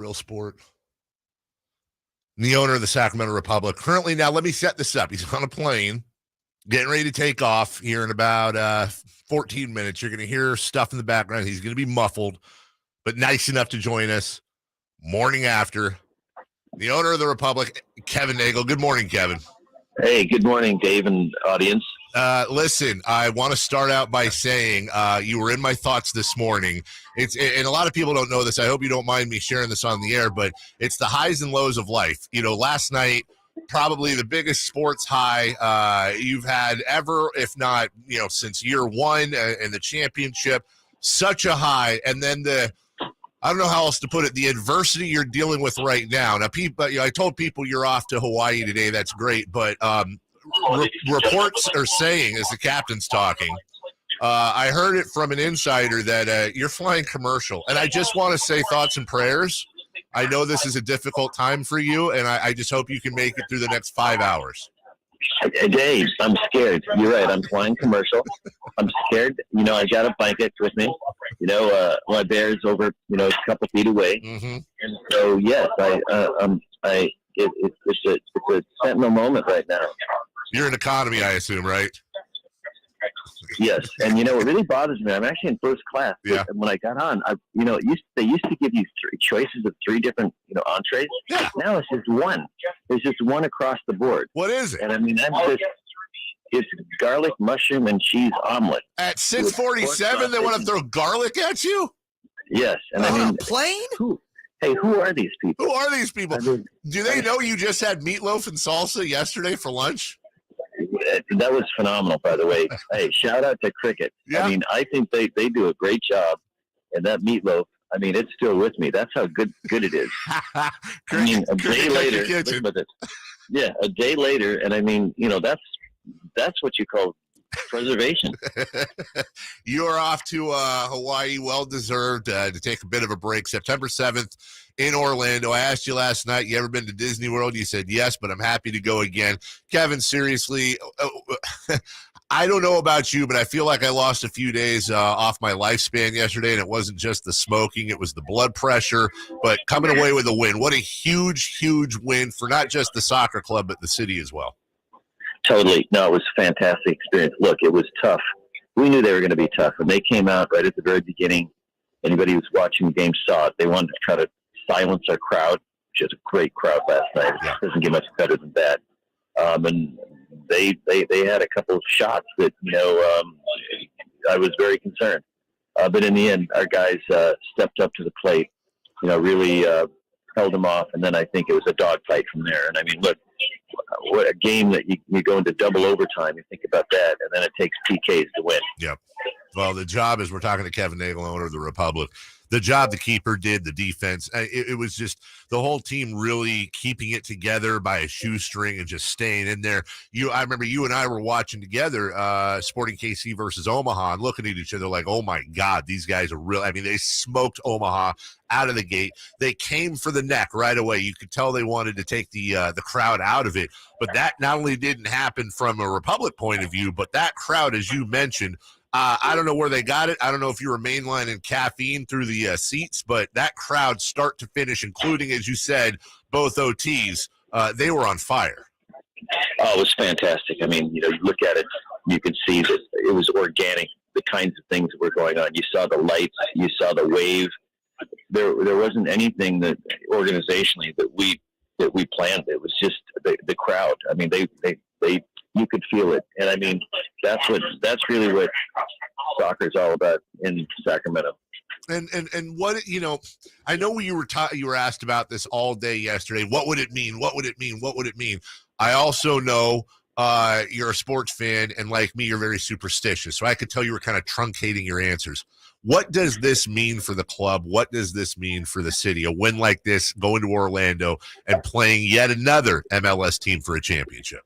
Real sport. The owner of the Sacramento Republic. Currently, now let me set this up. He's on a plane, getting ready to take off here in about 14 minutes. You're going to hear stuff in the background. He's going to be muffled, but nice enough to join us morning after. The owner of the Republic, Kevin Nagle. Good morning, Kevin. Hey, good morning, Dave and audience. Listen, I want to start out by saying you were in my thoughts this morning. And a lot of people don't know this. I hope you don't mind me sharing this on the air, but it's the highs and lows of life. You know, last night, probably the biggest sports high you've had ever, if not, since year one in the championship. Such a high. And then I don't know how else to put it, the adversity you're dealing with right now. Now, people, I told people you're off to Hawaii today. That's great. But reports are saying, as the captain's talking, I heard it from an insider that you're flying commercial. And I just want to say thoughts and prayers. I know this is a difficult time for you, and I just hope you can make it through the next 5 hours. Dave, I'm scared. You're right. I'm flying commercial. I'm scared. I got a blanket with me. My bear's over, a couple feet away. Mm-hmm. And so, yes, it's a sentinel moment right now. You're in economy, I assume, right? Yes, and what really bothers me, I'm actually in first class. Yeah. And when I got on, they used to give you three choices of three different, entrees. Yeah. Now it's just one. There's just one across the board. What is it? And I mean, it's garlic, mushroom, and cheese omelet. At 6:47, they want to throw garlic at you? Yes, and on a plane? Who are these people? Who are these people? I mean, do they know you just had meatloaf and salsa yesterday for lunch? That was phenomenal, by the way. Hey, shout out to Cricket. Yeah. I mean, I think they do a great job. And that meatloaf, I mean, it's still with me. That's how good it is. I mean, a day later, a day later, and I mean, that's what you call preservation. You are off to Hawaii, well-deserved, to take a bit of a break. September 7th in Orlando. I asked you last night, you ever been to Disney World? You said yes, but I'm happy to go again. Kevin, seriously, I don't know about you, but I feel like I lost a few days off my lifespan yesterday, and it wasn't just the smoking, it was the blood pressure, but coming away with a win. What a huge, huge win for not just the soccer club, but the city as well. Totally. No, it was a fantastic experience. Look, it was tough. We knew they were going to be tough. When they came out right at the very beginning, anybody who was watching the game saw it. They wanted to try to silence our crowd, which is a great crowd last night. Yeah. It doesn't get much better than that. And they had a couple of shots that, I was very concerned. But in the end, our guys stepped up to the plate, really held them off. And then I think it was a dogfight from there. And I mean, look, what a game that you go into double overtime. You think about that, and then it takes PKs to win. Yep. Well, the job is, we're talking to Kevin Nagle, owner of the Republic. The job the keeper did, the defense, it was just the whole team really keeping it together by a shoestring and just staying in there. I remember you and I were watching together Sporting KC versus Omaha and looking at each other like, oh, my God, these guys are real. I mean, they smoked Omaha out of the gate. They came for the neck right away. You could tell they wanted to take the crowd out of it. But that not only didn't happen from a Republic point of view, but that crowd, as you mentioned, I don't know where they got it. I don't know if you were mainlining caffeine through the seats, but that crowd, start to finish, including, as you said, both OTs, they were on fire. Oh, it was fantastic. I mean, you look at it, you could see that it was organic, the kinds of things that were going on. You saw the lights, you saw the wave. There wasn't anything that organizationally that we planned. It was just the crowd. I mean, they you could feel it. And I mean, that's really what soccer is all about in Sacramento. And what, I know you were asked about this all day yesterday. What would it mean? What would it mean? What would it mean? I also know you're a sports fan, and like me, you're very superstitious. So I could tell you were kind of truncating your answers. What does this mean for the club? What does this mean for the city? A win like this, going to Orlando and playing yet another MLS team for a championship.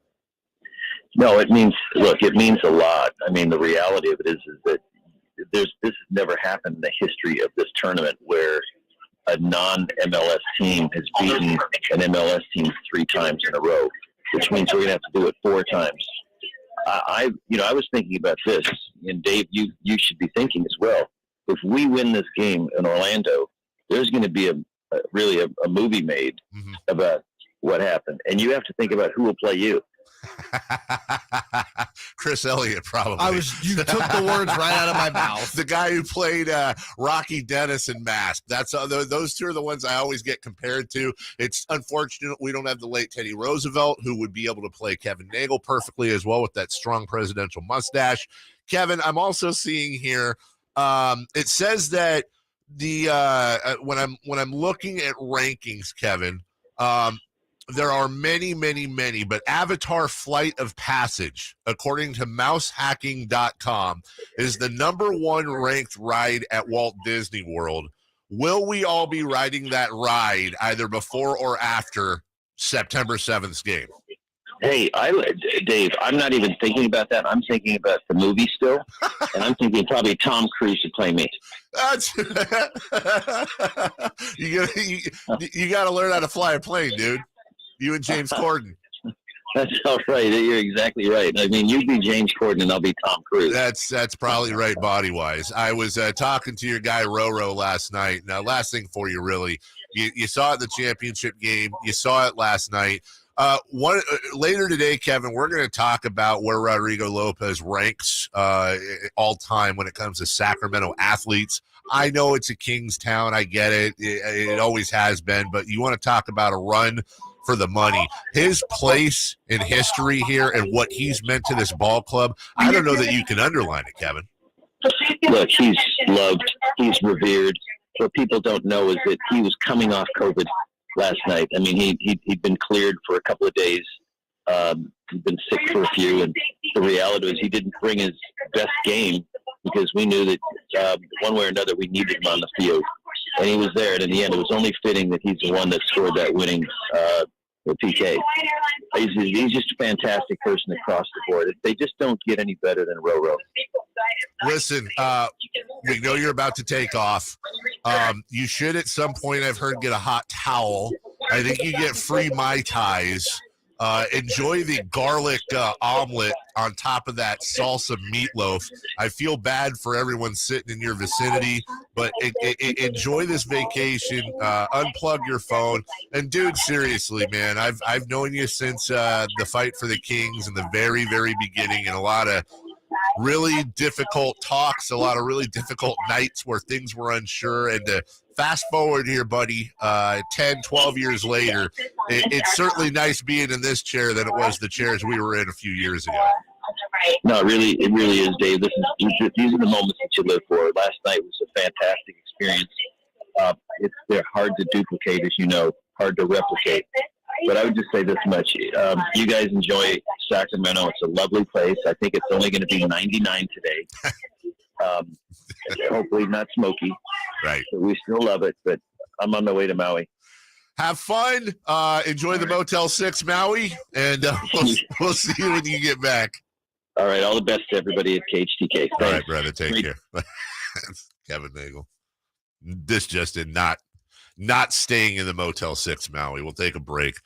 No, it means a lot. I mean, the reality of it is that this has never happened in the history of this tournament where a non-MLS team has beaten an MLS team 3 times in a row, which means we're going to have to do it 4 times. I was thinking about this, and Dave, you should be thinking as well. If we win this game in Orlando, there's going to be a really a movie made about what happened. And you have to think about who will play you. Chris Elliott, probably. You took the words right out of my mouth. The guy who played Rocky Dennis in Mask. That's those two are the ones I always get compared to. It's unfortunate we don't have the late Teddy Roosevelt, who would be able to play Kevin Nagle perfectly as well with that strong presidential mustache. Kevin, I'm also seeing here. It says that the when I'm looking at rankings, Kevin. There are many, but Avatar Flight of Passage, according to mousehacking.com, is the #1 ranked ride at Walt Disney World. Will we all be riding that ride either before or after September 7th's game? Hey, Dave, I'm not even thinking about that. I'm thinking about the movie still, and I'm thinking probably Tom Cruise should play me. You got to learn how to fly a plane, dude. You and James Corden. That's all right. You're exactly right. I mean, you be James Corden and I'll be Tom Cruise. That's probably right body-wise. I was talking to your guy Roro last night. Now, last thing for you, really. You saw it in the championship game. You saw it last night. Later today, Kevin, we're going to talk about where Rodrigo Lopez ranks all time when it comes to Sacramento athletes. I know it's a Kings town. I get it. It always has been. But you want to talk about a run for the money. His place in history here and what he's meant to this ball club, I don't know that you can underline it, Kevin. Look, he's loved. He's revered. What people don't know is that he was coming off COVID last night. I mean, he'd been cleared for a couple of days. He'd been sick for a few, and the reality was he didn't bring his best game because we knew that one way or another we needed him on the field. And he was there, and in the end, it was only fitting that he's the one that scored that winning PK. He's just a fantastic person across the board. They just don't get any better than Roro. Listen, we know you're about to take off. You should at some point, I've heard, get a hot towel. I think you get free Mai Tais. Enjoy the garlic omelet on top of that salsa meatloaf. I feel bad for everyone sitting in your vicinity, but enjoy this vacation. Unplug your phone. And, dude, seriously, man, I've known you since the fight for the Kings in the very, very beginning, and a lot of really difficult talks, a lot of really difficult nights where things were unsure. And fast forward here, buddy, 10, 12 years later, it's certainly nice being in this chair than it was the chairs we were in a few years ago. No, it really is, Dave. These are the moments that you live for. Last night was a fantastic experience. They're hard to duplicate, as you know, hard to replicate. But I would just say this much. You guys enjoy Sacramento. It's a lovely place. I think it's only going to be 99 today. Hopefully not smoky. Right. But we still love it, but I'm on my way to Maui. Have fun. Enjoy the Motel 6 Maui, and we'll see you when you get back. All right. All the best to everybody at KHTK. Thanks. All right, brother. Take care. Kevin Nagle. This just did not staying in the Motel 6 Maui. We'll take a break.